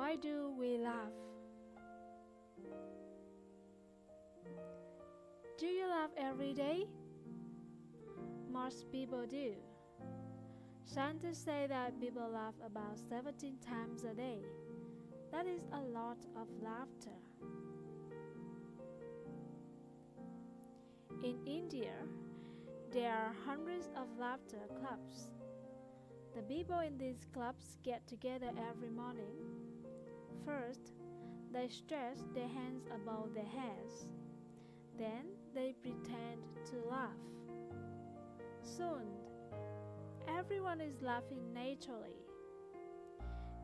Why do we laugh? Do you laugh every day? Most people do. Scientists say that people laugh about 17 times a day. That is a lot of laughter. In India, there are hundreds of laughter clubs. The people in these clubs get together every morning. First, they stretch their hands above their heads. Then they pretend to laugh. Soon, everyone is laughing naturally.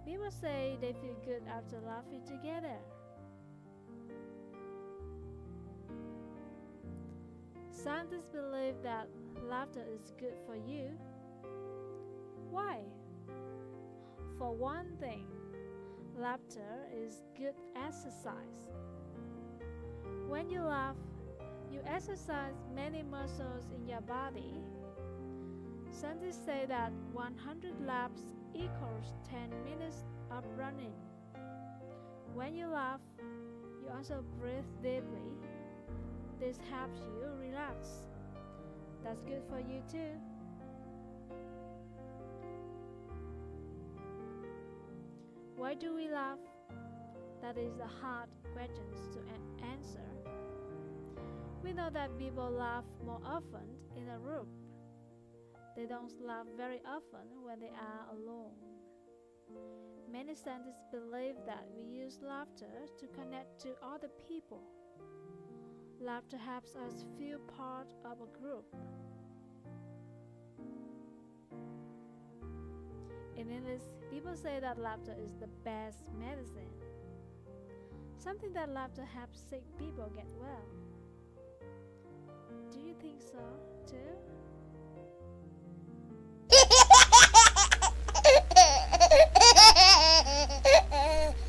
People say they feel good after laughing together. Scientists believe that laughter is good for you. Why? For one thing, laughter is good exercise. When you laugh, you exercise many muscles in your body. Scientists say that 100 laughs equals 10 minutes of running. When you laugh, you also breathe deeply. This helps you relax. That's good for you too. Why do we laugh? That is a hard question to answer. We know that people laugh more often in a group. They don't laugh very often when they are alone. Many scientists believe that we use laughter to connect to other people. Laughter helps us feel part of a group. In English, people say that laughter is the best medicine. Something that laughter helps sick people get well.